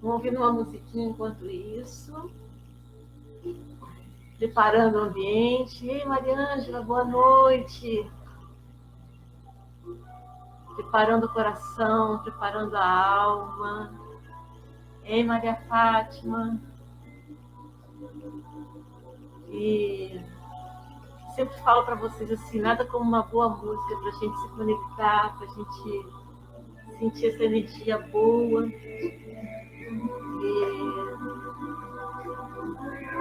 Vamos ouvindo uma musiquinha enquanto isso. Preparando o ambiente. Ei, Mariângela, boa noite. Preparando o coração, preparando a alma. Ei, Maria Fátima. E sempre falo para vocês assim, nada como uma boa música para a gente se conectar, para a gente sentir essa energia boa. E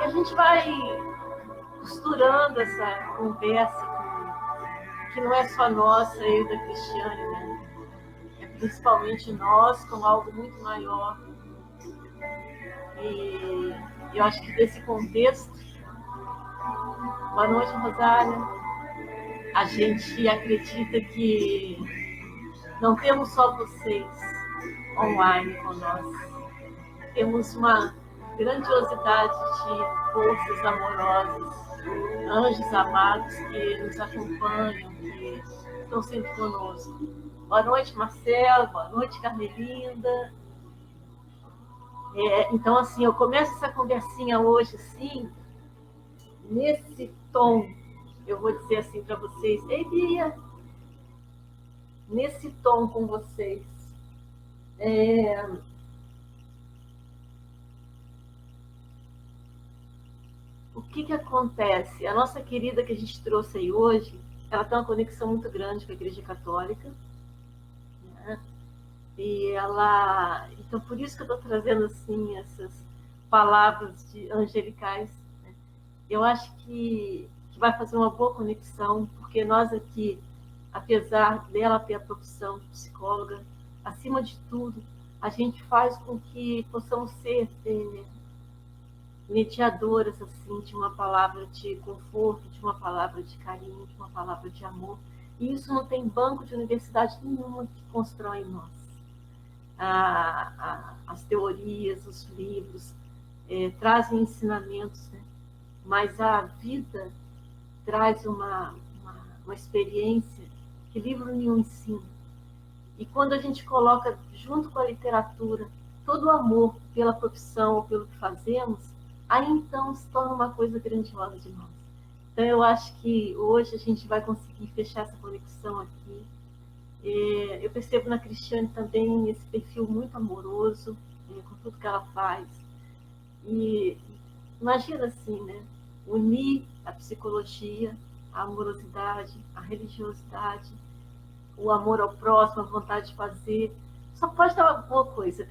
a gente vai costurando essa conversa que não é só nossa, eu e da Cristiane, né? É principalmente nós, com algo muito maior. E eu acho que desse contexto, boa noite, Rosália, a gente acredita que não temos só vocês online conosco, temos uma grandiosidade de forças amorosas, anjos amados que nos acompanham, que estão sempre conosco. Boa noite, Marcelo, boa noite, Carmelinda. Então, assim, eu começo essa conversinha hoje, assim, nesse tom, eu vou dizer assim para vocês, ei, Bia, nesse tom com vocês. O que acontece? A nossa querida que a gente trouxe aí hoje, ela tem uma conexão muito grande com a Igreja Católica, né? E ela, então por isso que eu estou trazendo assim essas palavras angelicais, né? Eu acho que vai fazer uma boa conexão, porque nós aqui, apesar dela ter a profissão de psicóloga, acima de tudo, a gente faz com que possamos ser mediadoras assim de uma palavra de conforto, de uma palavra de carinho, de uma palavra de amor. E isso não tem banco de universidade nenhuma que constrói em nós. As teorias, os livros trazem ensinamentos, né? Mas a vida traz uma experiência que livro nenhum ensina. E quando a gente coloca junto com a literatura todo o amor pela profissão ou pelo que fazemos, aí então se torna uma coisa grandiosa de nós. Então eu acho que hoje a gente vai conseguir fechar essa conexão aqui. Eu percebo na Cristiane também esse perfil muito amoroso, com tudo que ela faz. E imagina assim, né? Unir a psicologia, a amorosidade, a religiosidade, o amor ao próximo, a vontade de fazer, só pode dar uma boa coisa.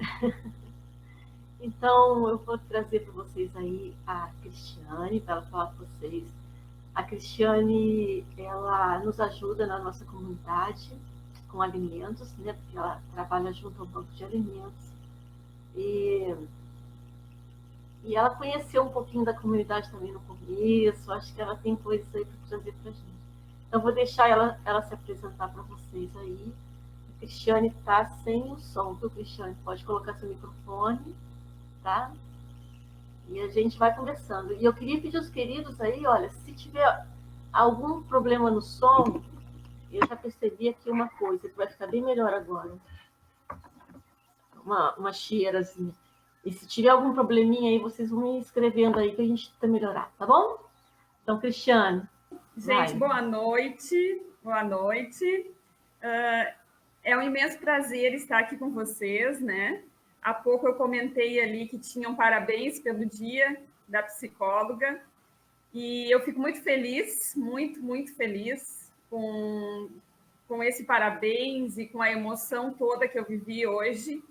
Então, eu vou trazer para vocês aí a Cristiane, para ela falar com vocês. A Cristiane, ela nos ajuda na nossa comunidade com alimentos, né? Porque ela trabalha junto ao banco de alimentos. E ela conheceu um pouquinho da comunidade também no começo, acho que ela tem coisas aí para trazer para a gente. Então, vou deixar ela se apresentar para vocês aí. A Cristiane está sem o som, viu, Cristiane? Pode colocar seu microfone, tá? E a gente vai conversando. E eu queria pedir aos queridos aí, olha, se tiver algum problema no som, eu já percebi aqui uma coisa, que vai ficar bem melhor agora. Uma cheirazinha. E se tiver algum probleminha aí, vocês vão me escrevendo aí que a gente tenta melhorar, tá bom? Então, Cristiane, gente, boa noite. Boa noite. É um imenso prazer estar aqui com vocês, né? Há pouco eu comentei ali que tinham parabéns pelo Dia da Psicóloga e eu fico muito feliz, muito feliz com esse parabéns e com a emoção toda que eu vivi hoje.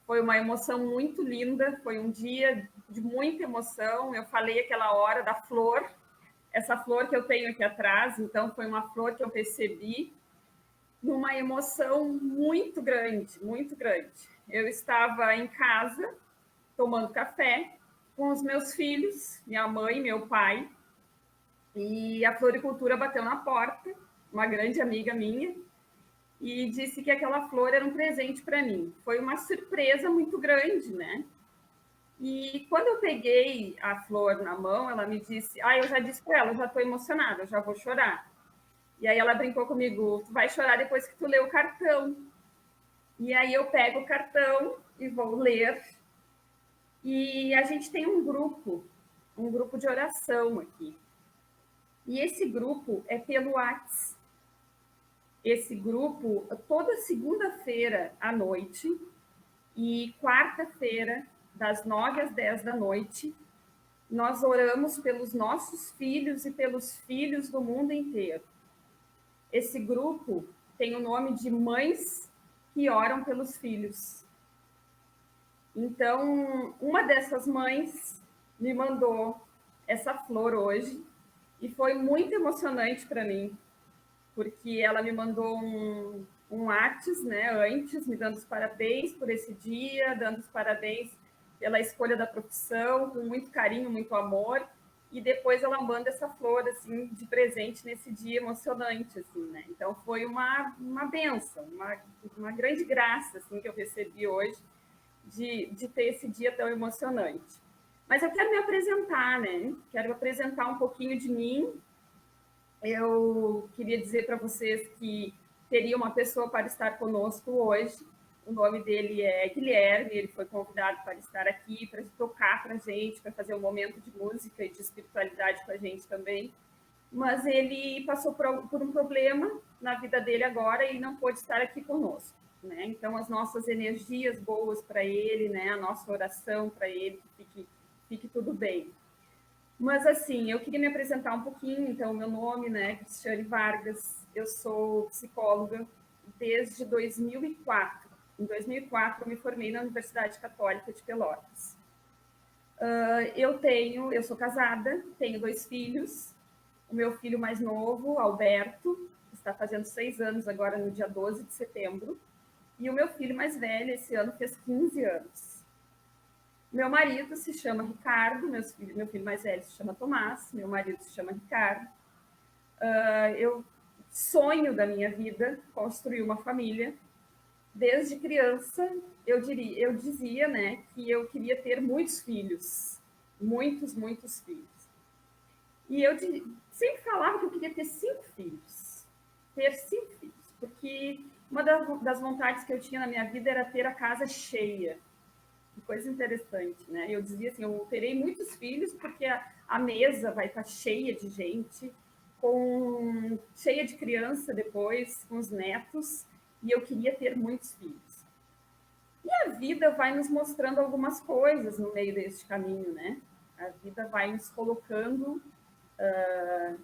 Foi uma emoção muito linda, foi um dia de muita emoção. Eu falei aquela hora da flor, essa flor que eu tenho aqui atrás, então foi uma flor que eu recebi numa emoção muito grande, muito grande. Eu estava em casa, tomando café, com os meus filhos, minha mãe, meu pai, e a floricultura bateu na porta, uma grande amiga minha, e disse que aquela flor era um presente para mim. Foi uma surpresa muito grande, né? E quando eu peguei a flor na mão, ela me disse, eu já disse para ela, eu já estou emocionada, eu já vou chorar. E aí ela brincou comigo, tu vai chorar depois que tu ler o cartão. E aí eu pego o cartão e vou ler. E a gente tem um grupo de oração aqui. E esse grupo é pelo WhatsApp. Esse grupo, toda segunda-feira à noite e quarta-feira, das 9 às 10 da noite, nós oramos pelos nossos filhos e pelos filhos do mundo inteiro. Esse grupo tem o nome de Mães que Oram pelos Filhos. Então, uma dessas mães me mandou essa flor hoje e foi muito emocionante para mim, porque ela me mandou um WhatsApp, né, antes, me dando os parabéns por esse dia, dando os parabéns pela escolha da profissão, com muito carinho, muito amor, e depois ela manda essa flor, assim, de presente nesse dia emocionante, assim, né? Então, foi uma benção, uma grande graça, assim, que eu recebi hoje, de ter esse dia tão emocionante. Mas eu quero me apresentar, né? Quero apresentar um pouquinho de mim. Eu queria dizer para vocês que teria uma pessoa para estar conosco hoje. O nome dele é Guilherme, ele foi convidado para estar aqui, para tocar para a gente, para fazer um momento de música e de espiritualidade com a gente também. Mas ele passou por um problema na vida dele agora e não pôde estar aqui conosco, né? Então, as nossas energias boas para ele, né? A nossa oração para ele, que fique tudo bem. Mas, assim, eu queria me apresentar um pouquinho. Então, meu nome, né, Cristiane Vargas, eu sou psicóloga desde 2004. Em 2004, eu me formei na Universidade Católica de Pelotas. Eu sou casada, tenho 2 filhos. O meu filho mais novo, Alberto, está fazendo 6 anos agora no dia 12 de setembro. E o meu filho mais velho, esse ano, fez 15 anos. Meu marido se chama Ricardo, meu filho mais velho se chama Tomás, meu marido se chama Ricardo. Eu sonho da minha vida construir uma família. Desde criança, eu dizia, né, que eu queria ter muitos filhos, muitos filhos. E eu sempre falava que eu queria ter 5 filhos, porque uma das vontades que eu tinha na minha vida era ter a casa cheia. Que coisa interessante, né? Eu dizia assim, eu terei muitos filhos porque a mesa vai estar cheia de gente, cheia de criança depois, com os netos, e eu queria ter muitos filhos. E a vida vai nos mostrando algumas coisas no meio desse caminho, né? A vida vai nos colocando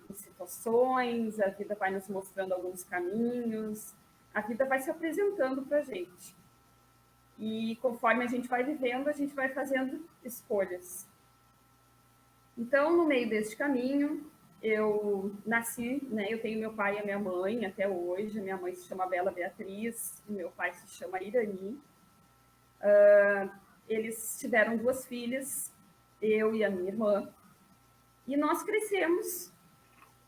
em situações, a vida vai nos mostrando alguns caminhos, a vida vai se apresentando para a gente. E conforme a gente vai vivendo, a gente vai fazendo escolhas. Então, no meio deste caminho, eu nasci, né? Eu tenho meu pai e a minha mãe até hoje. A minha mãe se chama Bela Beatriz, e meu pai se chama Irani. Eles tiveram 2 filhas, eu e a minha irmã. E nós crescemos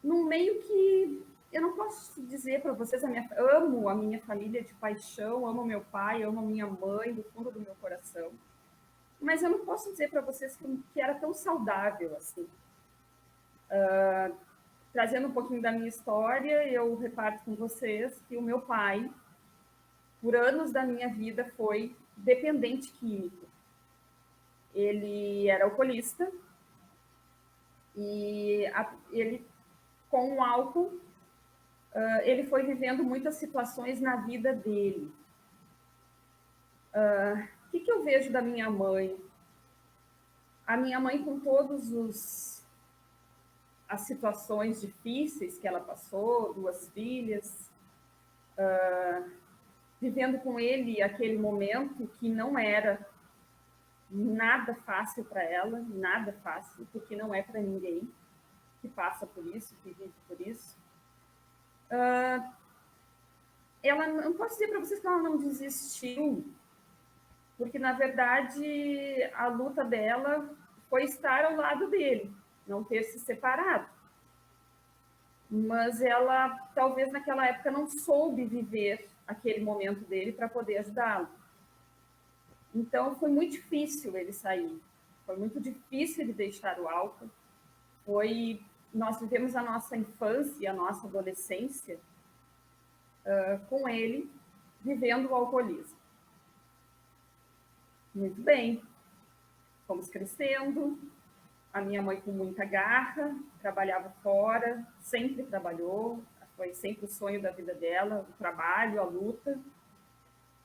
num meio que eu não posso dizer para vocês, amo a minha família de paixão, amo meu pai, amo a minha mãe do fundo do meu coração, mas eu não posso dizer para vocês que era tão saudável assim. Trazendo um pouquinho da minha história, eu reparto com vocês que o meu pai, por anos da minha vida, foi dependente químico. Ele era alcoolista e ele, com o álcool, ele foi vivendo muitas situações na vida dele. O que eu vejo da minha mãe? A minha mãe, com as situações difíceis que ela passou, 2 filhas, vivendo com ele aquele momento que não era nada fácil para ela, nada fácil, porque não é para ninguém que passa por isso, que vive por isso. Ela, não posso dizer para vocês que ela não desistiu, porque, na verdade, a luta dela foi estar ao lado dele, não ter se separado. Mas ela, talvez naquela época, não soube viver aquele momento dele para poder ajudá-lo. Então, foi muito difícil ele sair, foi muito difícil ele deixar o álcool. Nós vivemos a nossa infância e a nossa adolescência com ele, vivendo o alcoolismo. Muito bem. fomos crescendo, a minha mãe com muita garra, trabalhava fora, sempre trabalhou, foi sempre o sonho da vida dela, o trabalho, a luta.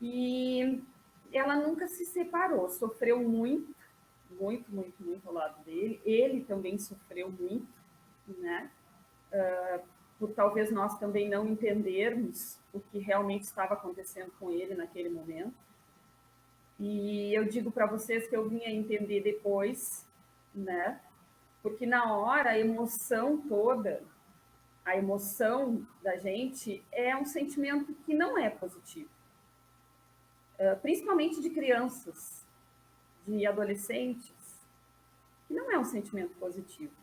E ela nunca se separou, sofreu muito, muito, muito, muito ao lado dele. Ele também sofreu muito, né? Por talvez nós também não entendermos o que realmente estava acontecendo com ele naquele momento. E eu digo para vocês que eu vim a entender depois, né? Porque na hora a emoção toda, a emoção da gente é um sentimento que não é positivo, principalmente de crianças, de adolescentes, que não é um sentimento positivo.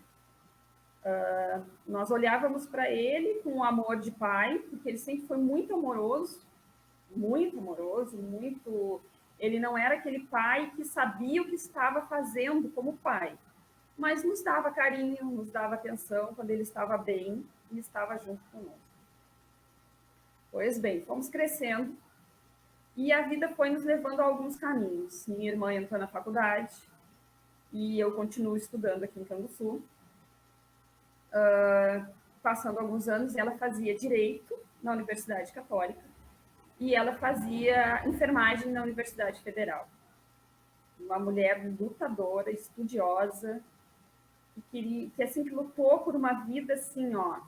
Nós olhávamos para ele com o amor de pai, porque ele sempre foi muito amoroso, muito. Ele não era aquele pai que sabia o que estava fazendo como pai, mas nos dava carinho, nos dava atenção quando ele estava bem e estava junto conosco. Pois bem, fomos crescendo e a vida foi nos levando a alguns caminhos. Minha irmã entrou na faculdade e eu continuo estudando aqui em Canguçu. Passando alguns anos, ela fazia Direito na Universidade Católica e ela fazia enfermagem na Universidade Federal. Uma mulher lutadora, estudiosa, que assim, que lutou por uma vida assim, ó,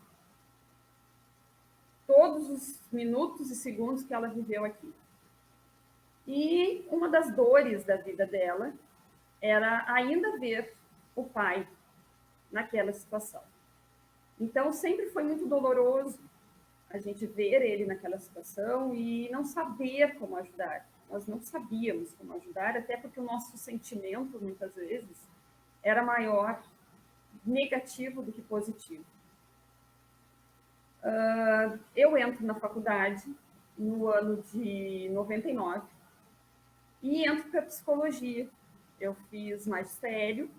todos os minutos e segundos que ela viveu aqui. E uma das dores da vida dela era ainda ver o pai naquela situação. Então, sempre foi muito doloroso a gente ver ele naquela situação e não saber como ajudar. Nós não sabíamos como ajudar, até porque o nosso sentimento, muitas vezes, era maior negativo do que positivo. Eu entro na faculdade no ano de 99 e entro para psicologia. Eu fiz magistério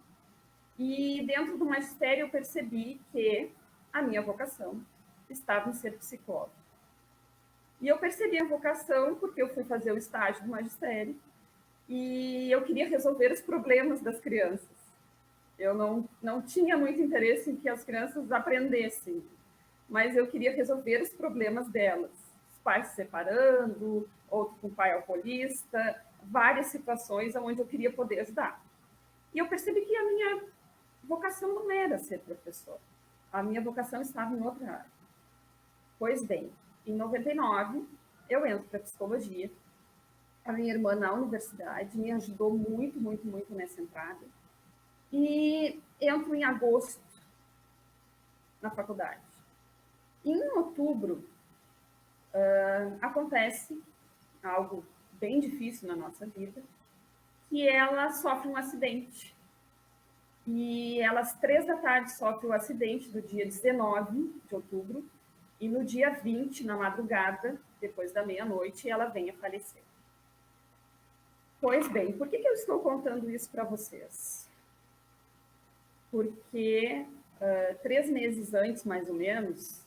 e dentro do magistério eu percebi que a minha vocação estava em ser psicóloga. E eu percebi a vocação porque eu fui fazer o estágio do magistério e eu queria resolver os problemas das crianças. Eu não tinha muito interesse em que as crianças aprendessem, mas eu queria resolver os problemas delas. Os pais se separando, outro com pai alcoolista, várias situações onde eu queria poder ajudar. E eu percebi que a minha vocação não era ser professor. A minha vocação estava em outra área. Pois bem, em 99, eu entro para psicologia. A minha irmã na universidade me ajudou muito, muito, muito nessa entrada. E entro em agosto na faculdade. Em outubro, acontece algo bem difícil na nossa vida, que ela sofre um acidente. E ela, às 3 da tarde, sofre o acidente do dia 19 de outubro, e no dia 20, na madrugada, depois da meia-noite, ela vem a falecer. Pois bem, por que eu estou contando isso para vocês? Porque 3 meses antes, mais ou menos,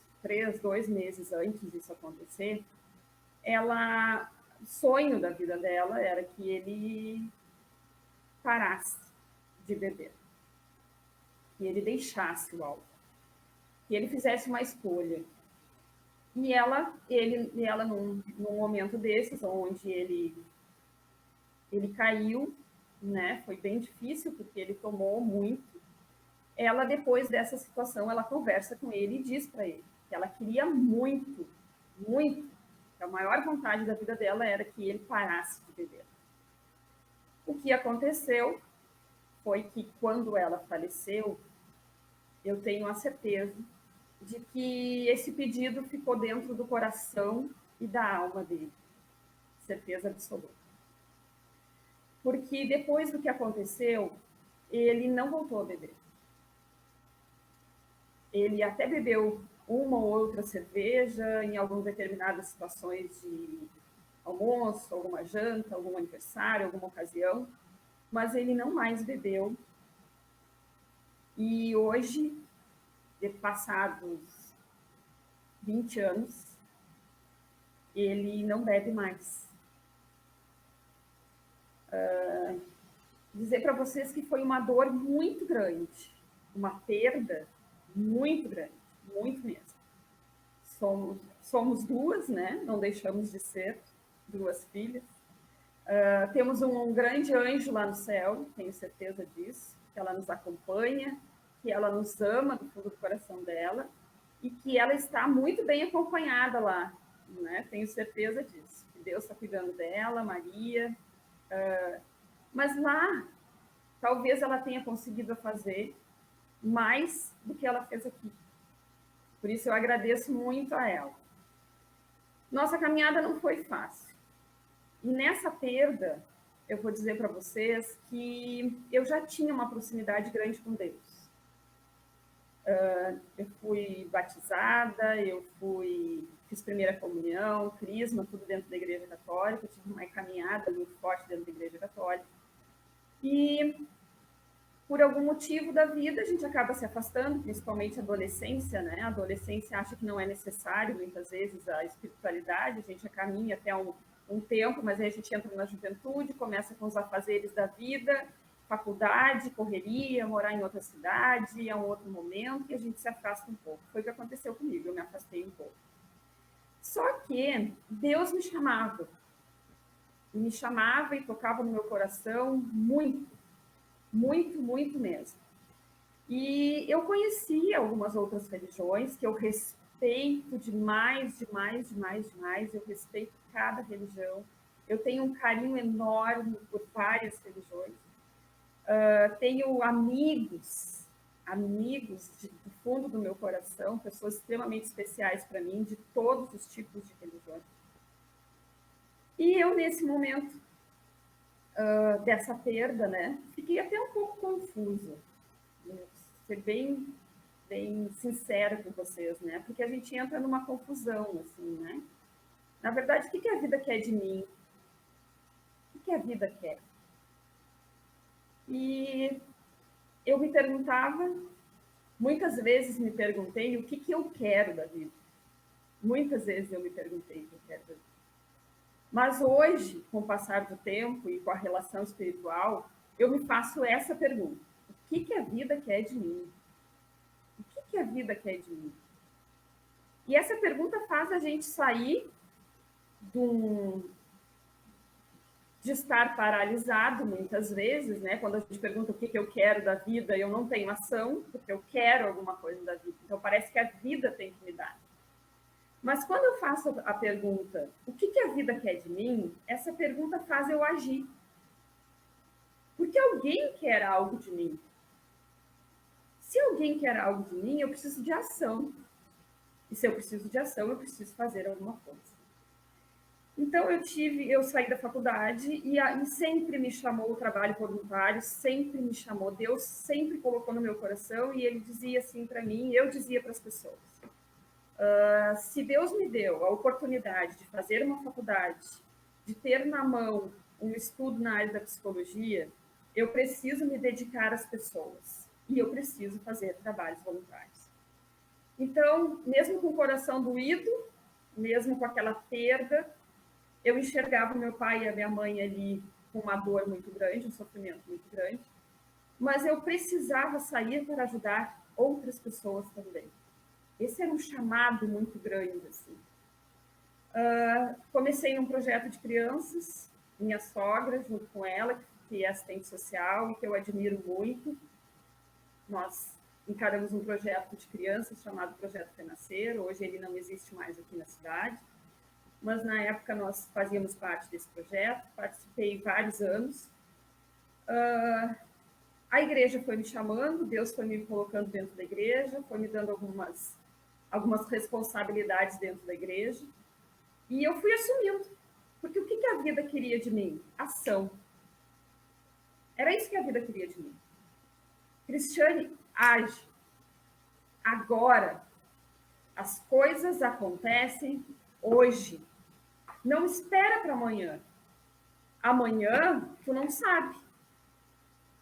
2 meses antes disso acontecer, o sonho da vida dela era que ele parasse de beber, que ele deixasse o álcool, que ele fizesse uma escolha. E ela num momento desses, onde ele caiu, né? Foi bem difícil, porque ele tomou muito. Ela, depois dessa situação, ela conversa com ele e diz para ele que ela queria muito, muito, que a maior vontade da vida dela era que ele parasse de beber. O que aconteceu foi que, quando ela faleceu, eu tenho a certeza de que esse pedido ficou dentro do coração e da alma dele. Certeza absoluta. Porque depois do que aconteceu, ele não voltou a beber. Ele até bebeu uma ou outra cerveja em algumas determinadas situações de almoço, alguma janta, algum aniversário, alguma ocasião, mas ele não mais bebeu. E hoje, passados 20 anos, ele não bebe mais. dizer para vocês que foi uma dor muito grande, uma perda muito grande, muito mesmo. Somos duas, né? Não deixamos de ser duas filhas. Temos um grande anjo lá no céu, tenho certeza disso, que ela nos acompanha, que ela nos ama do fundo do coração dela e que ela está muito bem acompanhada lá, né? Tenho certeza disso. Que Deus está cuidando dela, Maria. Mas lá, talvez ela tenha conseguido fazer mais do que ela fez aqui. Por isso eu agradeço muito a ela. Nossa caminhada não foi fácil. E nessa perda, eu vou dizer para vocês que eu já tinha uma proximidade grande com Deus. Eu fui batizada, fiz primeira comunhão, crisma, tudo dentro da Igreja Católica, eu tive uma caminhada muito forte dentro da Igreja Católica. E por algum motivo da vida, a gente acaba se afastando, principalmente a adolescência, né? A adolescência acha que não é necessário, muitas vezes, a espiritualidade, a gente caminha até um tempo, mas aí a gente entra na juventude, começa com os afazeres da vida, faculdade, correria, morar em outra cidade, é um outro momento, e a gente se afasta um pouco. Foi o que aconteceu comigo, eu me afastei um pouco. Só que Deus me chamava e tocava no meu coração muito, muito, muito mesmo. E eu conheci algumas outras religiões que eu respeito demais, demais, demais, demais. Eu respeito cada religião. Eu tenho um carinho enorme por várias religiões. Tenho amigos do fundo do meu coração, pessoas extremamente especiais para mim, de todos os tipos de religiões. E eu, nesse momento dessa perda, né, fiquei até um pouco confusa. Vou ser bem sincera com vocês, né? Porque a gente entra numa confusão, assim, né? Na verdade, o que a vida quer de mim? O que a vida quer? E eu me perguntava, muitas vezes me perguntei o que eu quero da vida. Muitas vezes eu me perguntei o que eu quero da vida. Mas hoje, com o passar do tempo e com a relação espiritual, eu me faço essa pergunta: o que a vida quer de mim? O que a vida quer de mim? E essa pergunta faz a gente sair de estar paralisado muitas vezes, né? Quando a gente pergunta o que eu quero da vida, eu não tenho ação, porque eu quero alguma coisa da vida. Então parece que a vida tem que me dar. Mas quando eu faço a pergunta, o que a vida quer de mim? Essa pergunta faz eu agir. Porque alguém quer algo de mim. Se alguém quer algo de mim, eu preciso de ação. E se eu preciso de ação, eu preciso fazer alguma coisa. Então eu saí da faculdade e sempre me chamou o trabalho voluntário, sempre me chamou. Deus sempre colocou no meu coração e ele dizia assim para mim, eu dizia para as pessoas: se Deus me deu a oportunidade de fazer uma faculdade, de ter na mão um estudo na área da psicologia, eu preciso me dedicar às pessoas e eu preciso fazer trabalhos voluntários. Então, mesmo com o coração doído, mesmo com aquela perda, eu enxergava meu pai e a minha mãe ali com uma dor muito grande, um sofrimento muito grande, mas eu precisava sair para ajudar outras pessoas também. Esse era um chamado muito grande, assim. Comecei um projeto de crianças, minha sogra, junto com ela, que é assistente social e que eu admiro muito. Nós encaramos um projeto de crianças chamado Projeto Renascer. Hoje ele não existe mais aqui na cidade, mas na época nós fazíamos parte desse projeto, participei vários anos. A igreja foi me chamando, Deus foi me colocando dentro da igreja, foi me dando algumas responsabilidades dentro da igreja, e eu fui assumindo, porque o que a vida queria de mim? Ação. Era isso que a vida queria de mim. Cristiane, age. Agora. As coisas acontecem hoje. Não espera para amanhã. Amanhã, tu não sabe.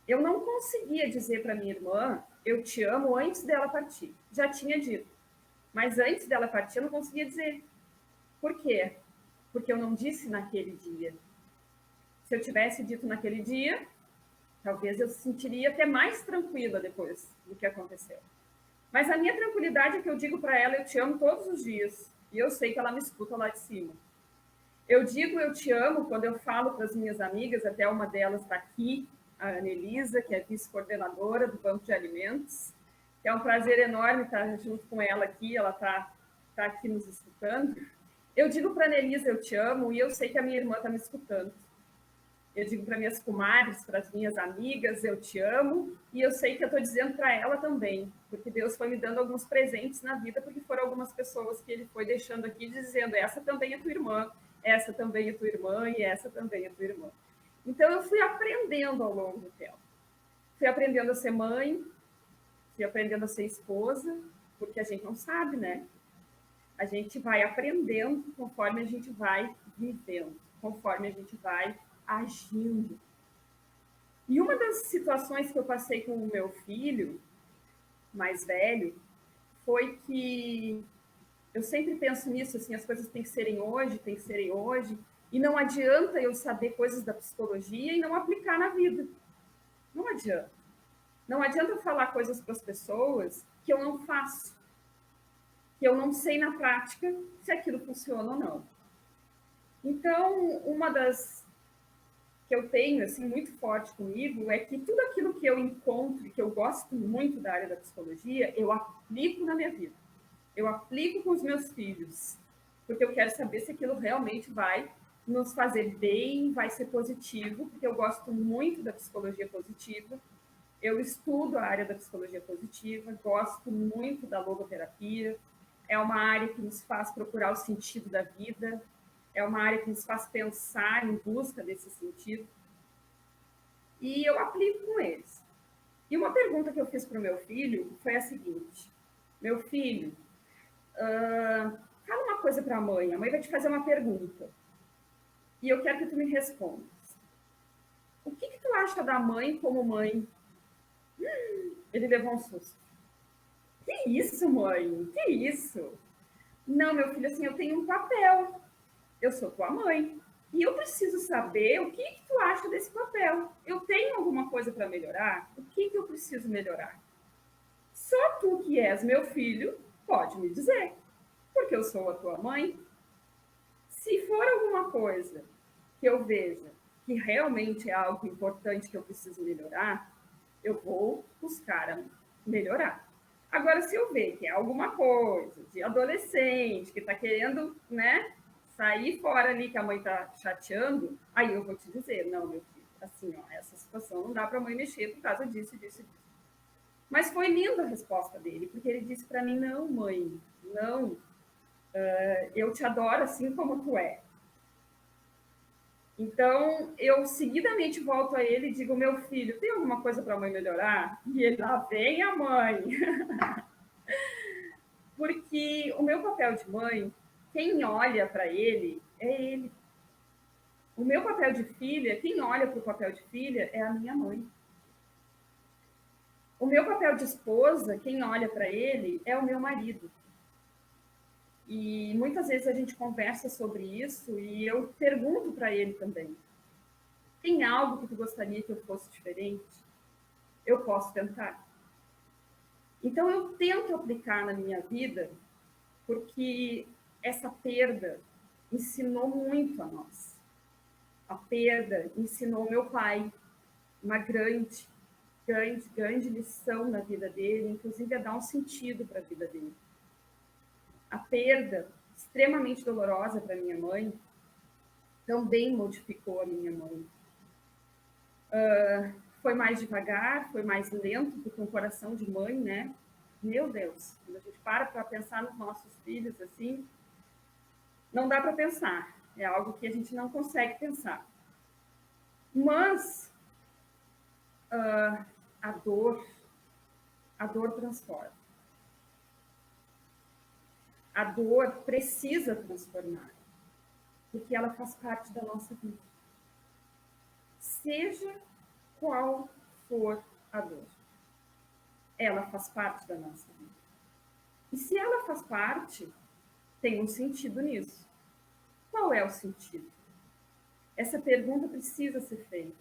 Eu não conseguia dizer para minha irmã, eu te amo, antes dela partir. Já tinha dito. Mas antes dela partir, eu não conseguia dizer. Por quê? Porque eu não disse naquele dia. Se eu tivesse dito naquele dia, Talvez eu sentiria até mais tranquila depois do que aconteceu. Mas a minha tranquilidade é que eu digo para ela, eu te amo todos os dias. E eu sei que ela me escuta lá de cima. Eu digo eu te amo quando eu falo para as minhas amigas, até uma delas está aqui, a Anelisa, que é vice-coordenadora do Banco de Alimentos. É um prazer enorme estar junto com ela aqui, ela está aqui nos escutando. Eu digo para a Anelisa eu te amo e eu sei que a minha irmã está me escutando. Eu digo para minhas comadres, para as minhas amigas, eu te amo, e eu sei que eu estou dizendo para ela também, porque Deus foi me dando alguns presentes na vida, porque foram algumas pessoas que Ele foi deixando aqui, dizendo, essa também é tua irmã, essa também é tua irmã, e essa também é tua irmã. Então, eu fui aprendendo ao longo do tempo. Fui aprendendo a ser mãe, fui aprendendo a ser esposa, porque a gente não sabe, né? A gente vai aprendendo conforme a gente vai vivendo, conforme a gente vai agindo. E uma das situações que eu passei com o meu filho mais velho foi que eu sempre penso nisso, assim, as coisas têm que serem hoje, e não adianta eu saber coisas da psicologia e não aplicar na vida. Não adianta. Não adianta eu falar coisas para as pessoas que eu não faço, que eu não sei na prática se aquilo funciona ou não. Então, uma das que eu tenho assim muito forte comigo é que tudo aquilo que eu encontro, que eu gosto muito da área da psicologia, eu aplico na minha vida. Eu aplico com os meus filhos, porque eu quero saber se aquilo realmente vai nos fazer bem, vai ser positivo, porque eu gosto muito da psicologia positiva. Eu estudo a área da psicologia positiva, gosto muito da logoterapia. É uma área que nos faz procurar o sentido da vida, é uma área que nos faz pensar em busca desse sentido. E eu aplico com eles. E uma pergunta que eu fiz para o meu filho foi a seguinte: meu filho, fala uma coisa para a mãe vai te fazer uma pergunta. E eu quero que tu me respondas. O que tu acha da mãe como mãe? Ele levou um susto. Que isso, mãe? Que isso? Não, meu filho, assim, eu tenho um papel. Eu sou tua mãe. E eu preciso saber o que tu acha desse papel. Eu tenho alguma coisa para melhorar? O que eu preciso melhorar? Só tu que és meu filho pode me dizer, porque eu sou a tua mãe. Se for alguma coisa que eu veja que realmente é algo importante que eu preciso melhorar, eu vou buscar melhorar. Agora, se eu ver que é alguma coisa de adolescente que está querendo, né, sair fora ali que a mãe está chateando, aí eu vou te dizer, não, meu filho, assim, ó, essa situação não dá para a mãe mexer por causa disso, disso, disso. Mas foi linda a resposta dele, porque ele disse para mim, não, mãe, não, eu te adoro assim como tu é. Então, eu seguidamente volto a ele e digo, meu filho, tem alguma coisa para a mãe melhorar? E ele, lá vem a mãe. Porque o meu papel de mãe, quem olha para ele, é ele. O meu papel de filha, quem olha para o papel de filha, é a minha mãe. O meu papel de esposa, quem olha para ele, é o meu marido. E muitas vezes a gente conversa sobre isso e eu pergunto para ele também. Tem algo que tu gostaria que eu fosse diferente? Eu posso tentar. Então eu tento aplicar na minha vida porque essa perda ensinou muito a nós. A perda ensinou meu pai uma grande lição na vida dele, inclusive a dar um sentido para a vida dele. A perda, extremamente dolorosa para minha mãe, também modificou a minha mãe. Foi mais devagar, foi mais lento, porque um coração de mãe, né? Meu Deus, quando a gente para pensar nos nossos filhos, assim, não dá para pensar. É algo que a gente não consegue pensar. Mas a dor transforma. A dor precisa transformar, porque ela faz parte da nossa vida. Seja qual for a dor, ela faz parte da nossa vida. E se ela faz parte, tem um sentido nisso. Qual é o sentido? Essa pergunta precisa ser feita.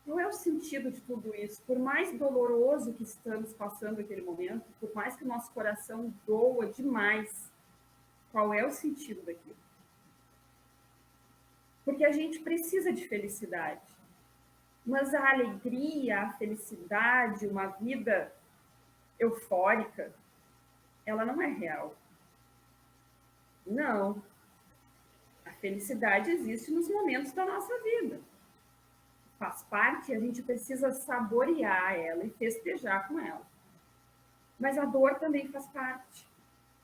Qual é o sentido de tudo isso? Por mais doloroso que estamos passando aquele momento, por mais que o nosso coração doa demais, qual é o sentido daquilo? Porque a gente precisa de felicidade. Mas a alegria, a felicidade, uma vida eufórica, ela não é real. Não. A felicidade existe nos momentos da nossa vida. Faz parte, a gente precisa saborear ela e festejar com ela. Mas a dor também faz parte,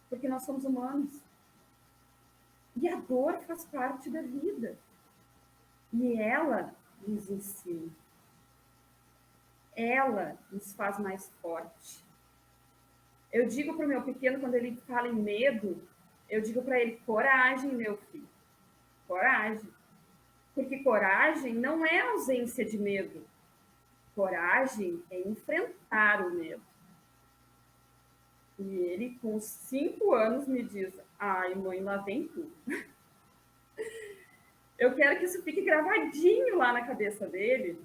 porque nós somos humanos. E a dor faz parte da vida. E ela nos ensina. Ela nos faz mais forte. Eu digo para o meu pequeno, quando ele fala em medo, eu digo para ele, coragem, meu filho. Coragem. Porque coragem não é ausência de medo. Coragem é enfrentar o medo. E ele, com 5 anos, me diz, ai, mãe, lá vem tu. Eu quero que isso fique gravadinho lá na cabeça dele,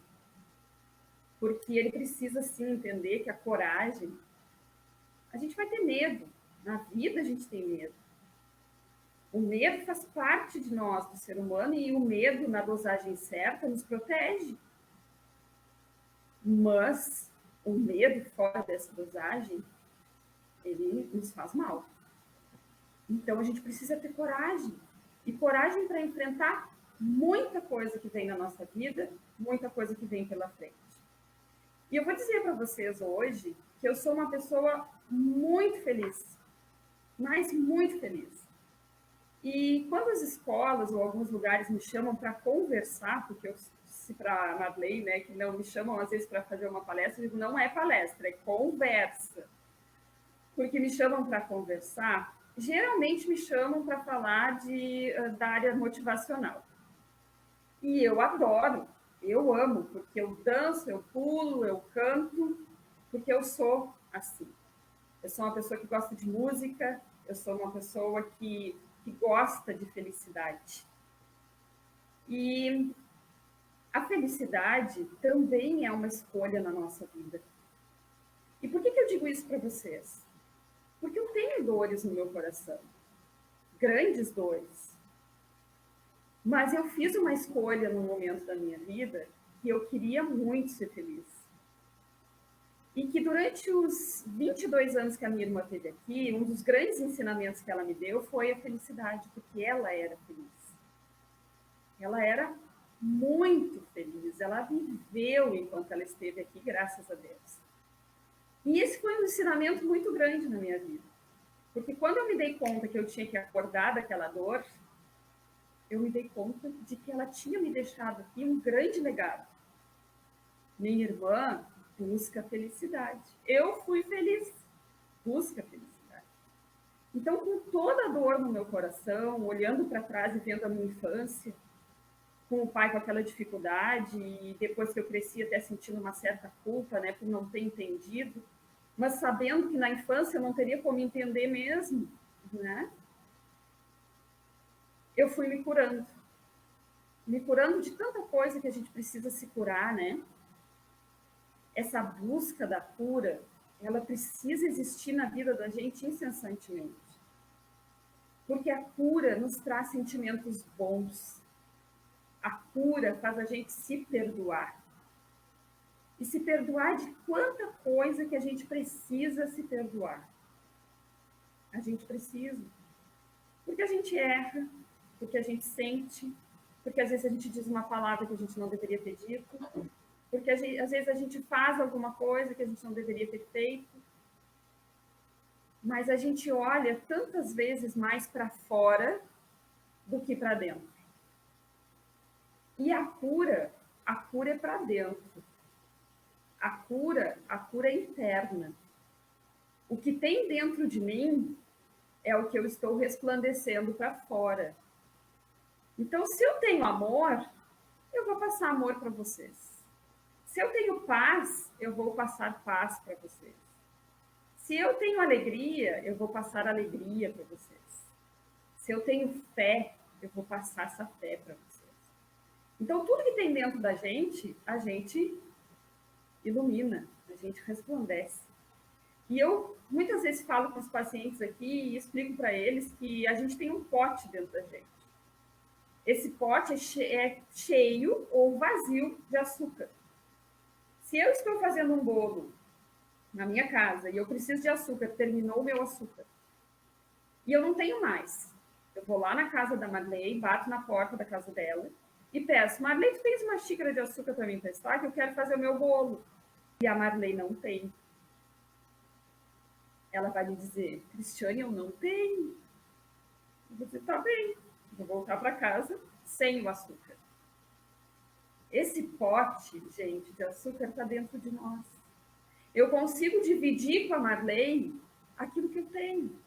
porque ele precisa, sim, entender que a coragem... A gente vai ter medo. Na vida a gente tem medo. O medo faz parte de nós, do ser humano, e o medo, na dosagem certa, nos protege. Mas o medo fora dessa dosagem, ele nos faz mal. Então a gente precisa ter coragem. E coragem para enfrentar muita coisa que vem na nossa vida, muita coisa que vem pela frente. E eu vou dizer para vocês hoje que eu sou uma pessoa muito feliz, mas muito feliz. E quando as escolas ou alguns lugares me chamam para conversar, porque eu disse para a Marley, né, que não me chamam às vezes para fazer uma palestra, eu digo, não é palestra, é conversa. Porque me chamam para conversar, geralmente me chamam para falar da área motivacional. E eu adoro, eu amo, porque eu danço, eu pulo, eu canto, porque eu sou assim. Eu sou uma pessoa que gosta de música, eu sou uma pessoa que gosta de felicidade. E a felicidade também é uma escolha na nossa vida. E por que eu digo isso para vocês? Porque eu tenho dores no meu coração, grandes dores. Mas eu fiz uma escolha num momento da minha vida que eu queria muito ser feliz. E que durante os 22 anos que a minha irmã teve aqui, um dos grandes ensinamentos que ela me deu foi a felicidade, porque ela era feliz. Ela era muito feliz, ela viveu enquanto ela esteve aqui, graças a Deus. E esse foi um ensinamento muito grande na minha vida. Porque quando eu me dei conta que eu tinha que acordar daquela dor, eu me dei conta de que ela tinha me deixado aqui um grande legado. Minha irmã busca felicidade. Eu fui feliz. Busca felicidade. Então, com toda a dor no meu coração, olhando para trás e vendo a minha infância, com o pai com aquela dificuldade, e depois que eu cresci até sentindo uma certa culpa, né, por não ter entendido, mas sabendo que na infância eu não teria como entender mesmo, né? Eu fui me curando de tanta coisa que a gente precisa se curar, né? Essa busca da cura, ela precisa existir na vida da gente incessantemente. Porque a cura nos traz sentimentos bons. A cura faz a gente se perdoar. E se perdoar de quanta coisa que a gente precisa se perdoar. A gente precisa. Porque a gente erra, porque a gente sente, porque às vezes a gente diz uma palavra que a gente não deveria ter dito, porque às vezes a gente faz alguma coisa que a gente não deveria ter feito, mas a gente olha tantas vezes mais para fora do que para dentro. E a cura é para dentro. A cura é interna. O que tem dentro de mim é o que eu estou resplandecendo para fora. Então, se eu tenho amor, eu vou passar amor para vocês. Se eu tenho paz, eu vou passar paz para vocês. Se eu tenho alegria, eu vou passar alegria para vocês. Se eu tenho fé, eu vou passar essa fé para vocês. Então, tudo que tem dentro da gente, a gente ilumina, a gente resplandece. E eu muitas vezes falo com os pacientes aqui e explico para eles que a gente tem um pote dentro da gente. Esse pote é cheio ou vazio de açúcar. Se eu estou fazendo um bolo na minha casa e eu preciso de açúcar, terminou o meu açúcar, e eu não tenho mais, eu vou lá na casa da Marley, bato na porta da casa dela e peço: Marley, tu tens uma xícara de açúcar para mim testar, que eu quero fazer o meu bolo? E a Marley não tem. Ela vai me dizer: Cristiane, eu não tenho. Eu vou dizer: tá bem, vou voltar para casa sem o açúcar. Esse pote, gente, de açúcar está dentro de nós. Eu consigo dividir com a Marley aquilo que eu tenho.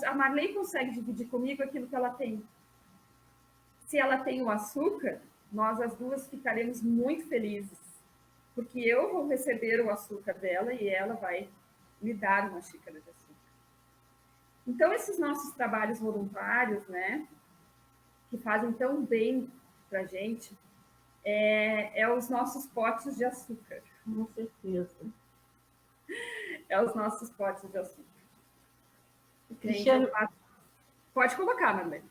A Marley consegue dividir comigo aquilo que ela tem. Se ela tem o açúcar, nós as duas ficaremos muito felizes, porque eu vou receber o açúcar dela e ela vai me dar uma xícara de açúcar. Então, esses nossos trabalhos voluntários, né, que fazem tão bem para a gente, é os nossos potes de açúcar. Com certeza. É os nossos potes de açúcar. Cristiane, pode colocar, Marlene.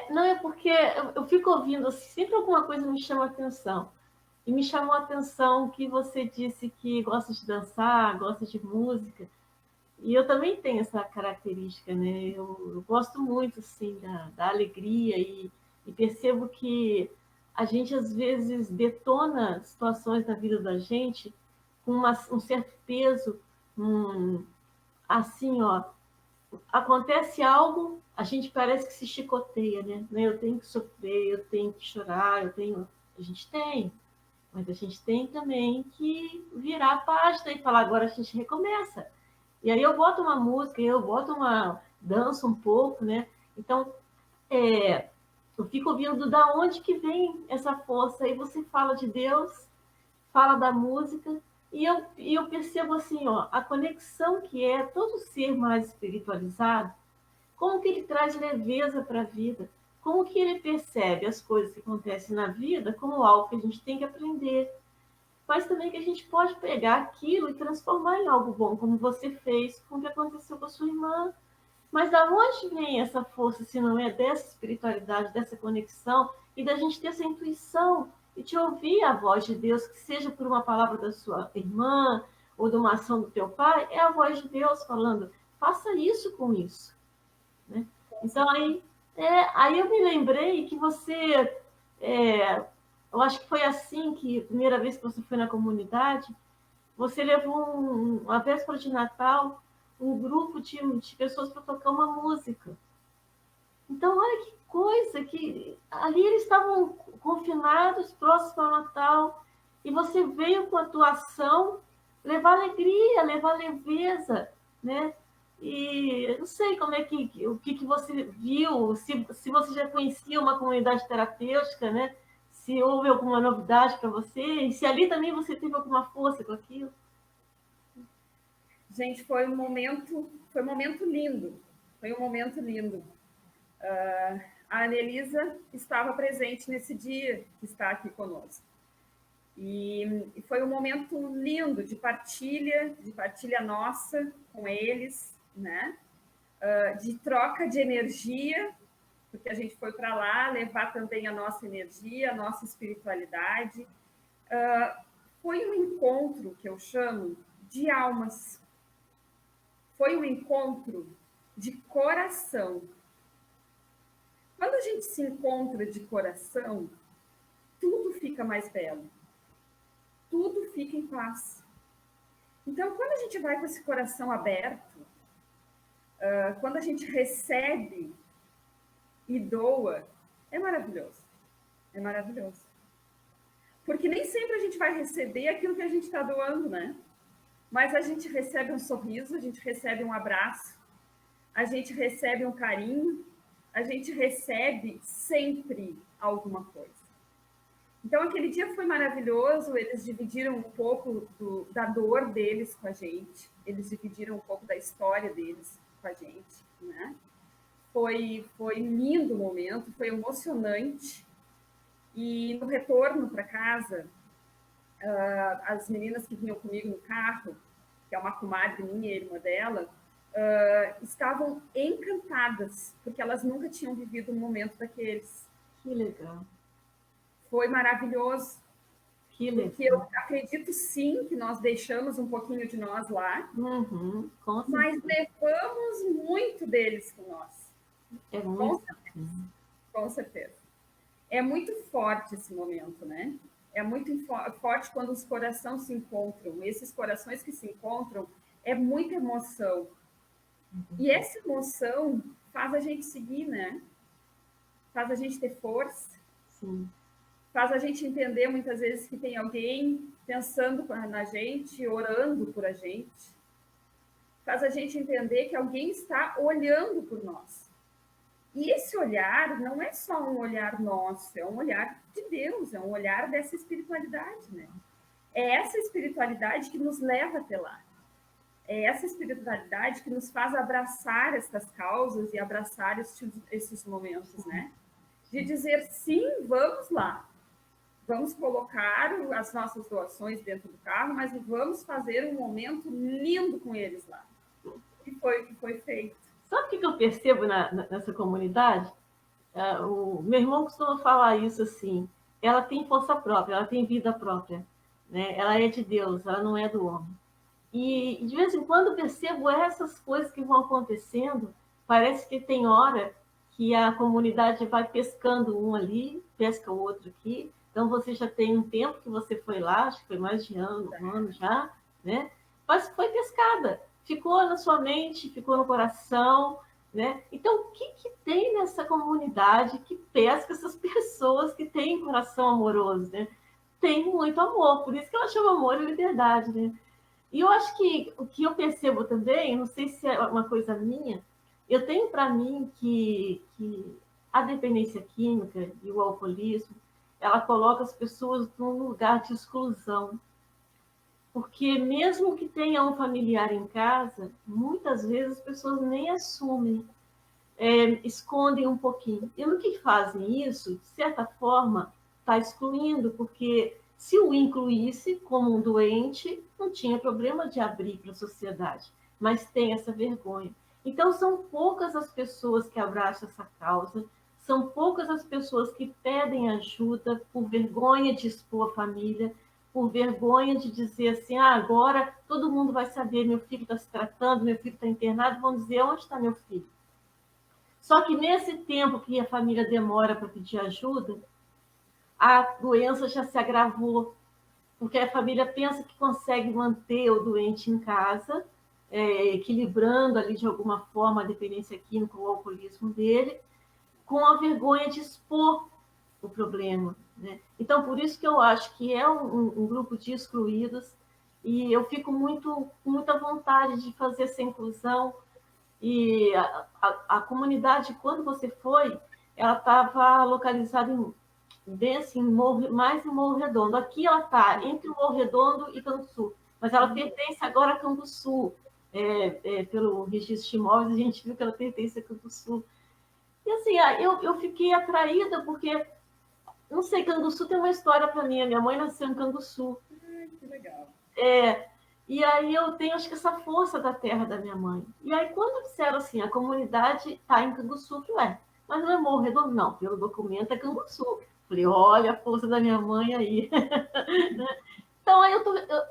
não, é porque eu fico ouvindo, assim, sempre alguma coisa me chama a atenção. E me chamou a atenção que você disse que gosta de dançar, gosta de música. E eu também tenho essa característica, né? Eu gosto muito, assim, da alegria e percebo que a gente, às vezes, detona situações na vida da gente com um certo peso, assim, ó, acontece algo, a gente parece que se chicoteia, né? Eu tenho que sofrer, eu tenho que chorar, a gente tem, mas a gente tem também que virar a página e falar: agora a gente recomeça. E aí eu boto uma música, eu boto danço um pouco, né? Então, eu fico ouvindo da onde que vem essa força. Aí você fala de Deus, fala da música, e eu percebo assim, ó, a conexão que é todo ser mais espiritualizado, como que ele traz leveza para a vida, como que ele percebe as coisas que acontecem na vida como algo que a gente tem que aprender, mas também que a gente pode pegar aquilo e transformar em algo bom, como você fez com o que aconteceu com a sua irmã. Mas da onde vem essa força, se não é dessa espiritualidade, dessa conexão, e da gente ter essa intuição e te ouvir a voz de Deus, que seja por uma palavra da sua irmã ou de uma ação do teu pai, é a voz de Deus falando: faça isso com isso. Né? Então, aí eu me lembrei que você, eu acho que foi assim que, a primeira vez que você foi na comunidade, você levou uma véspera de Natal, um grupo de pessoas para tocar uma música. Então, olha que coisa, que ali eles estavam confinados, próximo ao Natal, e você veio com a tua ação levar alegria, levar leveza, né? E eu não sei como é o que você viu, se você já conhecia uma comunidade terapêutica, né? Se houve alguma novidade para você, e se ali também você teve alguma força com aquilo. Gente, foi um momento lindo. Foi um momento lindo. A Anelisa estava presente nesse dia que está aqui conosco. E foi um momento lindo de partilha nossa com eles, né? De troca de energia, porque a gente foi para lá levar também a nossa energia, a nossa espiritualidade. Foi um encontro que eu chamo de almas. Foi um encontro de coração. Quando a gente se encontra de coração, tudo fica mais belo. Tudo fica em paz. Então, quando a gente vai com esse coração aberto, quando a gente recebe e doa, é maravilhoso. É maravilhoso. Porque nem sempre a gente vai receber aquilo que a gente está doando, né? Mas a gente recebe um sorriso, a gente recebe um abraço, a gente recebe um carinho, a gente recebe sempre alguma coisa. Então, aquele dia foi maravilhoso, eles dividiram um pouco da dor deles com a gente, eles dividiram um pouco da história deles com a gente, né? Foi lindo o momento, foi emocionante. E no retorno para casa, as meninas que vinham comigo no carro, que é uma comadre minha e irmã dela, estavam encantadas, porque elas nunca tinham vivido um momento daqueles. Que legal. Foi maravilhoso, Que porque eu legal. acredito sim que nós deixamos um pouquinho de nós lá, Uhum, com mas certeza. levamos muito deles com nós. É Com muito certeza. bacana. Com certeza. É muito forte esse momento, né? É muito forte quando os corações se encontram. Esses corações que se encontram é muita emoção. E essa emoção faz a gente seguir, né? Faz a gente ter força, Sim. faz a gente entender muitas vezes que tem alguém pensando na gente, orando por a gente, faz a gente entender que alguém está olhando por nós. E esse olhar não é só um olhar nosso, é um olhar de Deus, é um olhar dessa espiritualidade, né? É essa espiritualidade que nos leva até lá. É essa espiritualidade que nos faz abraçar estas causas e abraçar esses momentos, né? De dizer, sim, vamos lá. Vamos colocar as nossas doações dentro do carro, mas vamos fazer um momento lindo com eles lá. E foi o que foi feito. Sabe o que eu percebo nessa comunidade? O meu irmão costuma falar isso assim: ela tem força própria, ela tem vida própria, né? Ela é de Deus, ela não é do homem. E de vez em quando eu percebo essas coisas que vão acontecendo. Parece que tem hora que a comunidade vai pescando um ali, pesca o outro aqui. Então você já tem um tempo que você foi lá, acho que foi mais de um ano já, né? Mas foi pescada, ficou na sua mente, ficou no coração, né? Então, o que tem nessa comunidade que pesca essas pessoas que têm coração amoroso, né? Tem muito amor, por isso que ela chama amor e liberdade, né? E eu acho que o que eu percebo também, não sei se é uma coisa minha, eu tenho para mim que a dependência química e o alcoolismo, ela coloca as pessoas num lugar de exclusão. Porque mesmo que tenha um familiar em casa, muitas vezes as pessoas nem assumem, escondem um pouquinho. E no que fazem isso, de certa forma, está excluindo, porque se o incluísse como um doente, não tinha problema de abrir para a sociedade, mas tem essa vergonha. Então, são poucas as pessoas que abraçam essa causa, são poucas as pessoas que pedem ajuda por vergonha de expor a família, por vergonha de dizer assim, agora todo mundo vai saber, meu filho está se tratando, meu filho está internado, vão dizer, onde está meu filho? Só que nesse tempo que a família demora para pedir ajuda, a doença já se agravou, porque a família pensa que consegue manter o doente em casa, equilibrando ali de alguma forma a dependência química, o alcoolismo dele, com a vergonha de expor o problema, né? Então, por isso que eu acho que é um grupo de excluídos, e eu fico com muita vontade de fazer essa inclusão. E a comunidade, quando você foi, ela estava localizada bem assim, mais em Morro Redondo. Aqui ela está entre Morro Redondo e Canguçu, mas ela pertence agora a Canguçu. Pelo registro de imóveis, a gente viu que ela pertence a Canguçu. E assim, eu fiquei atraída porque, não sei, Canguçu tem uma história para mim. A minha mãe nasceu em Canguçu. Que legal. E aí eu tenho, acho que, essa força da terra da minha mãe. E aí, quando disseram assim, a comunidade está em Canguçu, mas não é Morro Redondo, não, pelo documento é Canguçu. Falei, olha a força da minha mãe aí. Então, aí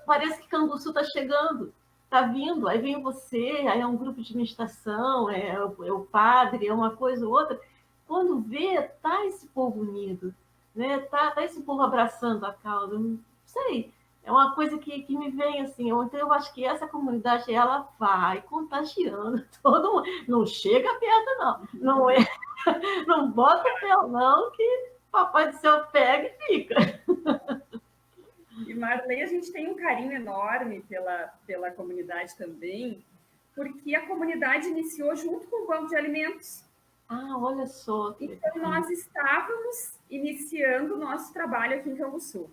parece que Canguçu está chegando, está vindo, aí vem você, aí é um grupo de meditação, é o padre, é uma coisa ou outra. Quando vê, tá esse povo unido, né? Tá esse povo abraçando a causa, não sei. É uma coisa que me vem assim. Então, eu acho que essa comunidade, ela vai contagiando todo mundo. Não chega perto, não. Não é, não bota o pé, não, que Papai do Céu pega e fica. E Marley, a gente tem um carinho enorme pela comunidade também, porque a comunidade iniciou junto com o Banco de Alimentos. Olha só. Então, nós estávamos iniciando o nosso trabalho aqui em Canguçu.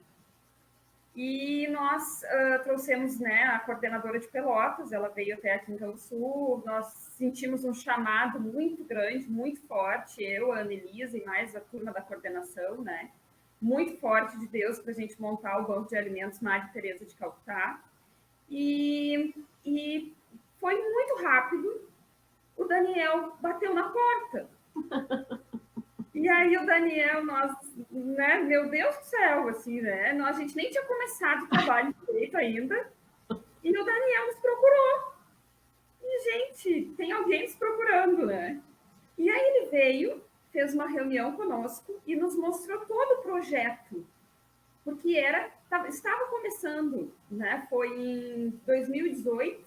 E nós trouxemos, né, a coordenadora de Pelotas, ela veio até aqui em Canguçu, nós sentimos um chamado muito grande, muito forte, eu, a Annelise e mais a turma da coordenação, né, muito forte de Deus para a gente montar o Banco de Alimentos Madre Teresa de Calcutá. E foi muito rápido. O Daniel bateu na porta. E aí o Daniel, nós, né, meu Deus do céu, assim, né? A gente nem tinha começado o trabalho direito ainda. E o Daniel nos procurou. E, gente, tem alguém nos procurando, né? E aí ele veio, fez uma reunião conosco e nos mostrou todo o projeto. Porque estava começando, né? Foi em 2018.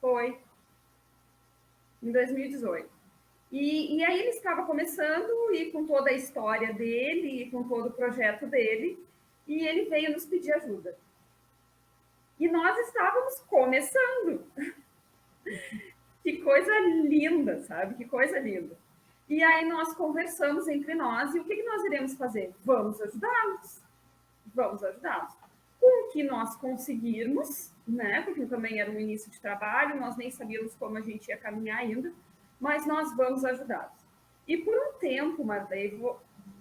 Foi em 2018. E aí ele estava começando, e com toda a história dele, e com todo o projeto dele, e ele veio nos pedir ajuda. E nós estávamos começando. Que coisa linda, sabe? Que coisa linda. E aí nós conversamos entre nós, e o que nós iremos fazer? Vamos ajudá-los. Vamos ajudá-los. Com o que nós conseguirmos, né? Porque também era um início de trabalho, nós nem sabíamos como a gente ia caminhar ainda, mas nós vamos ajudá-los. E por um tempo, Marley,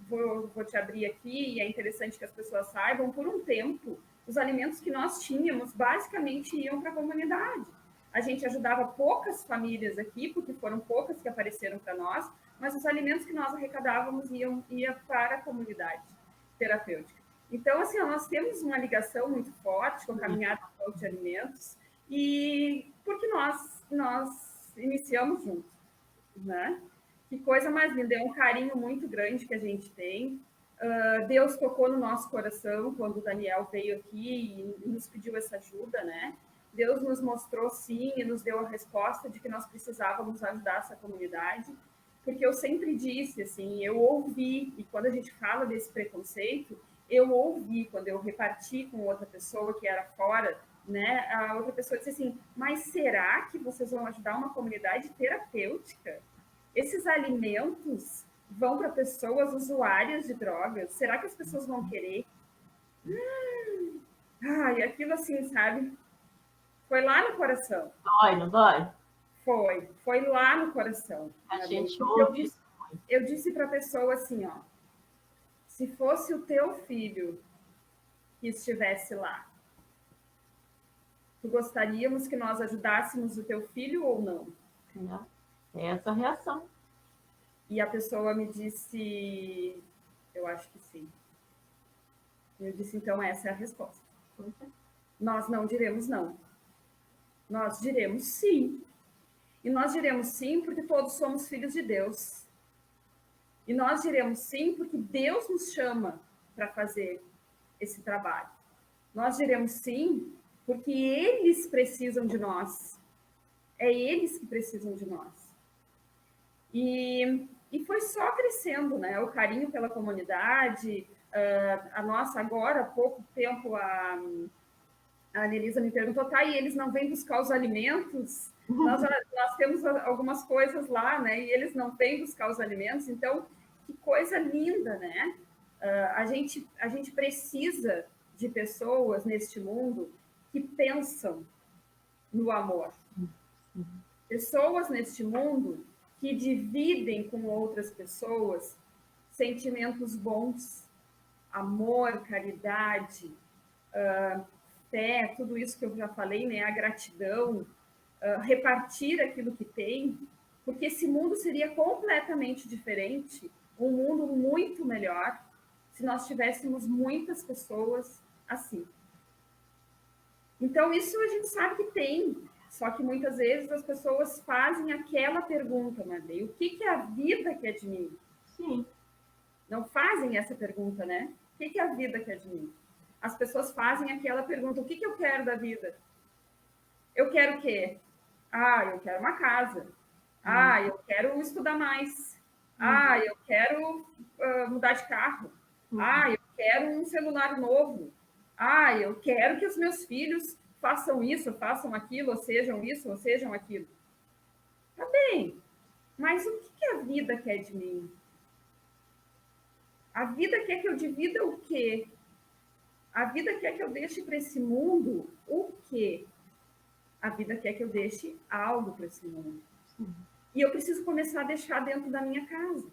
vou te abrir aqui, e é interessante que as pessoas saibam, por um tempo, os alimentos que nós tínhamos basicamente iam para a comunidade. A gente ajudava poucas famílias aqui, porque foram poucas que apareceram para nós, mas os alimentos que nós arrecadávamos iam para a comunidade terapêutica. Então, assim, nós temos uma ligação muito forte com a caminhada do Banco de Alimentos, e porque nós iniciamos juntos, né? Que coisa mais linda, é um carinho muito grande que a gente tem. Deus tocou no nosso coração quando o Daniel veio aqui e nos pediu essa ajuda, né? Deus nos mostrou, sim, e nos deu a resposta de que nós precisávamos ajudar essa comunidade, porque eu sempre disse, assim, eu ouvi, e quando a gente fala desse preconceito, eu ouvi, quando eu reparti com outra pessoa que era fora, né, a outra pessoa disse assim, mas será que vocês vão ajudar uma comunidade terapêutica? Esses alimentos vão para pessoas usuárias de drogas? Será que as pessoas vão querer? Ai, aquilo assim, sabe? Foi lá no coração. Dói, não dói? Foi lá no coração. A gente ouve isso. Eu disse para a pessoa assim, ó, se fosse o teu filho que estivesse lá, tu gostaríamos que nós ajudássemos o teu filho ou não? É essa a reação. E a pessoa me disse, eu acho que sim. Eu disse, então essa é a resposta. Nós não diremos não. Nós diremos sim. E nós diremos sim porque todos somos filhos de Deus. E nós diremos sim porque Deus nos chama para fazer esse trabalho. Nós diremos sim porque eles precisam de nós. É eles que precisam de nós. E foi só crescendo, né? O carinho pela comunidade. A nossa, agora, há pouco tempo, a Anelisa me perguntou, tá, e eles não vêm buscar os alimentos? Nós temos algumas coisas lá, né? E eles não vêm buscar os alimentos. Então, que coisa linda, né? A gente precisa de pessoas neste mundo que pensam no amor. Pessoas neste mundo que dividem com outras pessoas sentimentos bons, amor, caridade, fé, tudo isso que eu já falei, né? A gratidão, repartir aquilo que tem, porque esse mundo seria completamente diferente, um mundo muito melhor, se nós tivéssemos muitas pessoas assim. Então, isso a gente sabe que tem, só que muitas vezes as pessoas fazem aquela pergunta, Marley, o que a vida quer de mim? Sim. Não fazem essa pergunta, né? O que a vida quer de mim? As pessoas fazem aquela pergunta, o que eu quero da vida? Eu quero o quê? Eu quero uma casa. Eu quero estudar mais. Eu quero mudar de carro. Eu quero um celular novo. Eu quero que os meus filhos façam isso, façam aquilo, ou sejam isso, ou sejam aquilo. Tá bem, mas o que a vida quer de mim? A vida quer que eu divida o quê? A vida quer que eu deixe para esse mundo o quê? A vida quer que eu deixe algo para esse mundo. E eu preciso começar a deixar dentro da minha casa.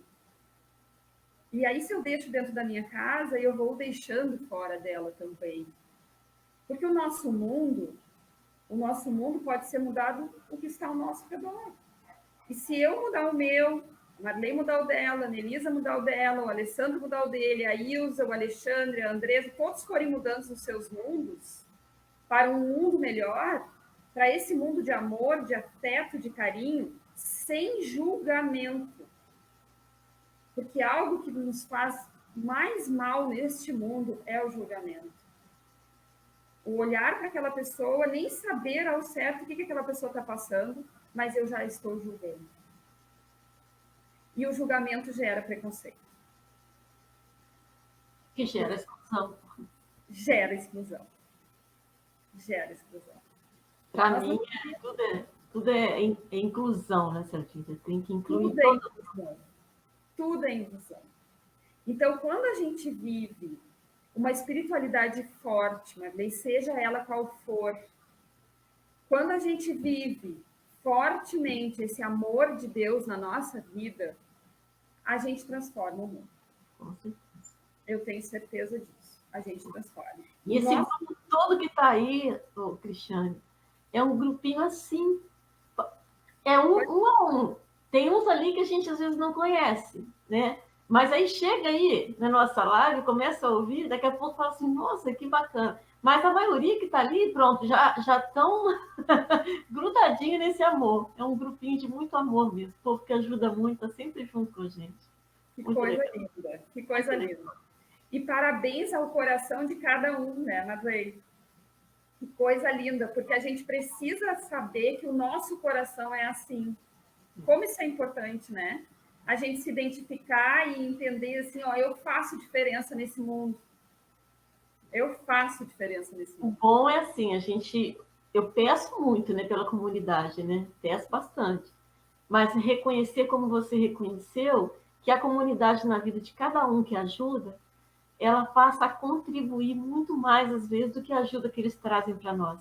E aí, se eu deixo dentro da minha casa, eu vou deixando fora dela também. Porque o nosso mundo pode ser mudado o que está ao nosso redor. E se eu mudar o meu, a Marley mudar o dela, a Nelisa mudar o dela, o Alessandro mudar o dele, a Ilza, o Alexandre, a Andresa, todos forem mudando os seus mundos para um mundo melhor, para esse mundo de amor, de afeto, de carinho, sem julgamento. Porque algo que nos faz mais mal neste mundo é o julgamento. O olhar para aquela pessoa, nem saber ao certo o que aquela pessoa está passando, mas eu já estou julgando. E o julgamento gera preconceito. Que gera exclusão. Gera exclusão. Gera exclusão. Para mim, tudo é inclusão nessa vida. Tem que incluir tudo. É inclusão. Tudo é inclusão. Então, quando a gente vive uma espiritualidade forte, Marley, seja ela qual for, quando a gente vive fortemente esse amor de Deus na nossa vida, a gente transforma o mundo. Com certeza. Eu tenho certeza disso. A gente transforma. E esse grupo todo que está aí, Cristiane, é um grupinho assim. É um a um. Tem uns ali que a gente às vezes não conhece, né? Mas aí chega aí na nossa live, começa a ouvir, daqui a pouco fala assim, nossa, que bacana. Mas a maioria que está ali, pronto, já estão grudadinhos nesse amor. É um grupinho de muito amor mesmo. O povo que ajuda muito, está sempre junto com a gente. Que muito coisa legal. Linda, que coisa linda. E parabéns ao coração de cada um, né, Marley? Que coisa linda, porque a gente precisa saber que o nosso coração é assim. Como isso é importante, né? A gente se identificar e entender assim, ó, eu faço diferença nesse mundo. Eu faço diferença nesse mundo. O bom é assim, eu peço muito, né, pela comunidade, né? Peço bastante. Mas reconhecer como você reconheceu, que a comunidade na vida de cada um que ajuda, ela passa a contribuir muito mais, às vezes, do que a ajuda que eles trazem para nós.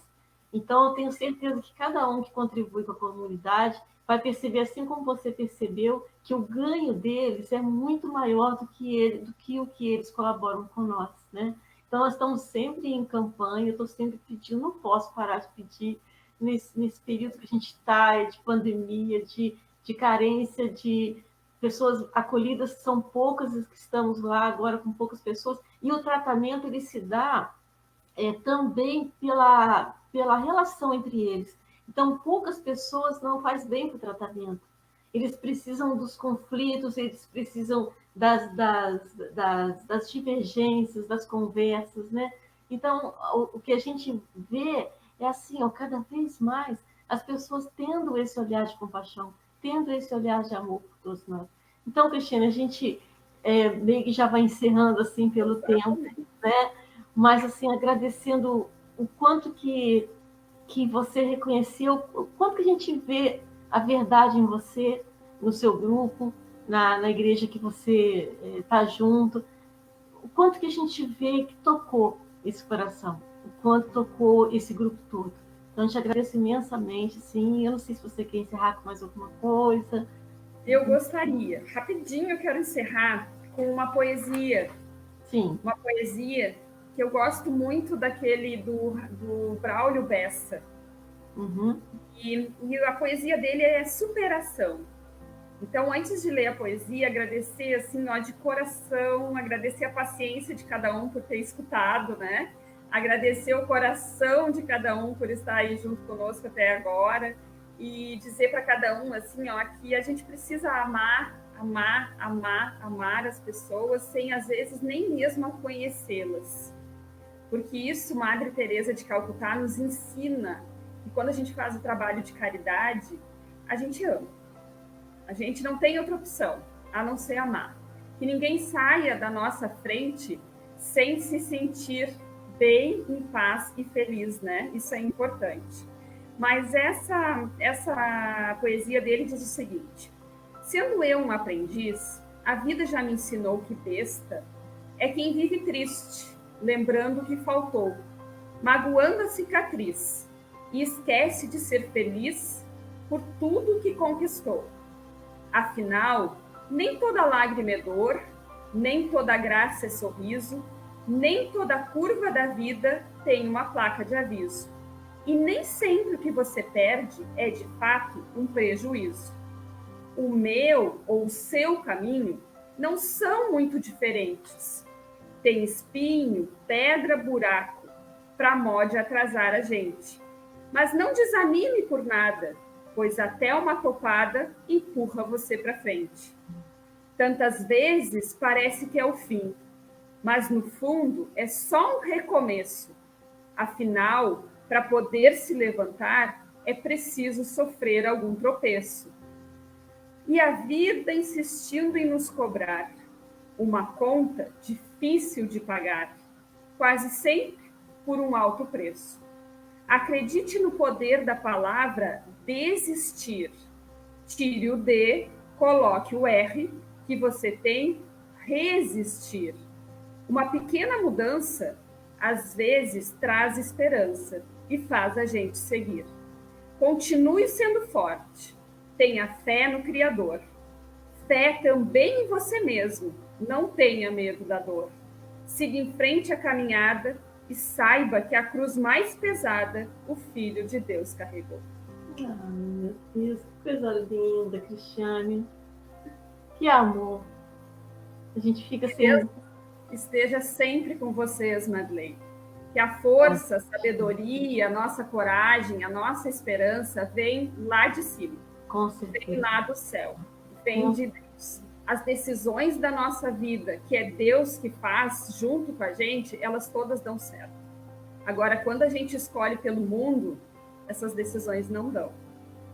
Então, eu tenho certeza que cada um que contribui com a comunidade vai perceber, assim como você percebeu, que o ganho deles é muito maior do que o que eles colaboram com nós, né? Então, nós estamos sempre em campanha, eu estou sempre pedindo, não posso parar de pedir nesse período que a gente está, de pandemia, de carência, de pessoas acolhidas, são poucas que estamos lá agora com poucas pessoas, e o tratamento ele se dá também pela relação entre eles. Então, poucas pessoas não faz bem para o tratamento. Eles precisam dos conflitos, eles precisam das divergências, das conversas, né? Então, o que a gente vê é assim, ó, cada vez mais as pessoas tendo esse olhar de compaixão, tendo esse olhar de amor por todos nós. Então, Cristina, a gente meio que já vai encerrando assim pelo tempo, né? Mas assim, agradecendo o quanto que você reconheceu, o quanto que a gente vê a verdade em você, no seu grupo, na igreja que você está junto, o quanto que a gente vê que tocou esse coração, o quanto tocou esse grupo todo. Então, eu te agradeço imensamente, sim. Eu não sei se você quer encerrar com mais alguma coisa. Eu gostaria. Rapidinho, eu quero encerrar com uma poesia. Sim. Uma poesia que eu gosto muito daquele do Braulio Bessa. Uhum. E a poesia dele é superação. Então, antes de ler a poesia, agradecer assim, ó, de coração, agradecer a paciência de cada um por ter escutado, né? Agradecer o coração de cada um por estar aí junto conosco até agora e dizer para cada um assim, ó, que a gente precisa amar as pessoas sem às vezes nem mesmo conhecê-las. Porque isso Madre Teresa de Calcutá nos ensina que quando a gente faz o trabalho de caridade, a gente ama. A gente não tem outra opção, a não ser amar. Que ninguém saia da nossa frente sem se sentir bem, em paz e feliz, né? Isso é importante. Mas essa poesia dele diz o seguinte: sendo eu um aprendiz, a vida já me ensinou que besta é quem vive triste, lembrando o que faltou, magoando a cicatriz, e esquece de ser feliz por tudo que conquistou. Afinal, nem toda lágrima é dor, nem toda graça é sorriso, nem toda curva da vida tem uma placa de aviso. E nem sempre o que você perde é, de fato, um prejuízo. O meu ou o seu caminho não são muito diferentes. Tem espinho, pedra, buraco, para mode atrasar a gente. Mas não desanime por nada, pois até uma topada empurra você para frente. Tantas vezes parece que é o fim, mas no fundo é só um recomeço. Afinal, para poder se levantar, é preciso sofrer algum tropeço. E a vida insistindo em nos cobrar uma conta difícil de pagar, quase sempre por um alto preço. Acredite no poder da palavra desistir. Tire o D, coloque o R, que você tem resistir. Uma pequena mudança, às vezes, traz esperança e faz a gente seguir. Continue sendo forte. Tenha fé no Criador. Fé também em você mesmo. Não tenha medo da dor. Siga em frente a caminhada e saiba que a cruz mais pesada o Filho de Deus carregou. Ai, meu Deus, que coisa linda, Cristiane. Que amor. A gente fica assim... Deus esteja sempre com vocês, Madeleine. Que a força, a sabedoria, a nossa coragem, a nossa esperança vem lá de cima. Com certeza. Vem lá do céu. Vem de Deus. As decisões da nossa vida, que é Deus que faz junto com a gente, elas todas dão certo. Agora, quando a gente escolhe pelo mundo, essas decisões não dão.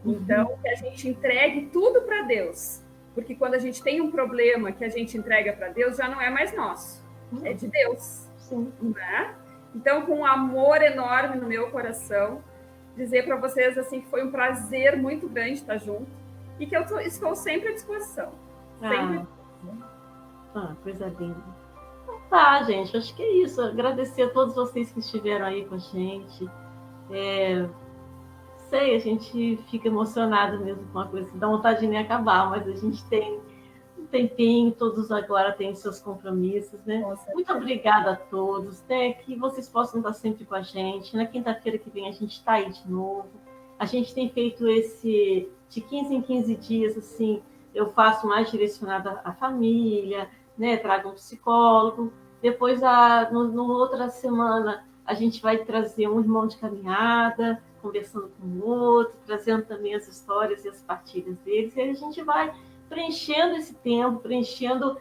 Então, que a gente entregue tudo para Deus. Porque quando a gente tem um problema que a gente entrega para Deus, já não é mais nosso. É de Deus. Sim. Né? Então, com um amor enorme no meu coração, dizer para vocês assim, que foi um prazer muito grande estar junto e que eu estou sempre à disposição. Sempre. Coisa linda. Então, tá, gente, acho que é isso. Agradecer a todos vocês que estiveram aí com a gente. A gente fica emocionado mesmo com uma coisa que dá vontade de nem acabar, mas a gente tem um tempinho, todos agora têm seus compromissos, né? Muito obrigada a todos, né? Que vocês possam estar sempre com a gente. Na quinta-feira que vem a gente está aí de novo. A gente tem feito esse de 15 em 15 dias, assim, eu faço mais direcionado à família, né? Trago um psicólogo. Depois, no outra semana, a gente vai trazer um irmão de caminhada, conversando com o outro, trazendo também as histórias e as partilhas deles. E aí a gente vai preenchendo esse tempo, preenchendo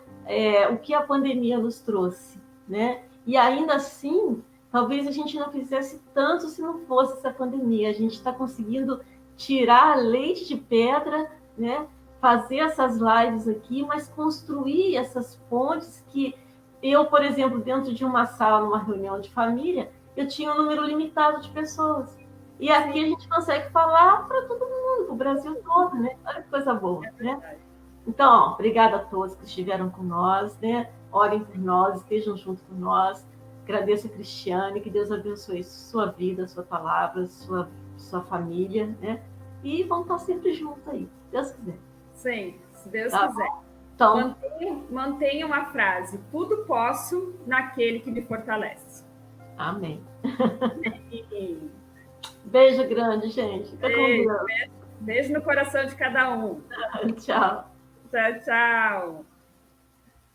o que a pandemia nos trouxe, né? E ainda assim, talvez a gente não fizesse tanto se não fosse essa pandemia. A gente está conseguindo tirar leite de pedra, né? Fazer essas lives aqui, mas construir essas pontes que eu, por exemplo, dentro de uma sala, numa reunião de família, eu tinha um número limitado de pessoas. E aqui a gente consegue falar para todo mundo, para o Brasil todo, né? Olha que coisa boa, né? Então, obrigada a todos que estiveram com nós, né? Orem por nós, estejam junto com nós. Agradeço a Cristiane, que Deus abençoe sua vida, sua palavra, sua família, né? E vamos estar sempre juntos aí, se Deus quiser. Sim, se Deus quiser. Então, mantenha uma frase: tudo posso naquele que me fortalece. Amém. Beijo grande, gente. Fica com Deus. Beijo no coração de cada um. Tchau. Tchau, tchau.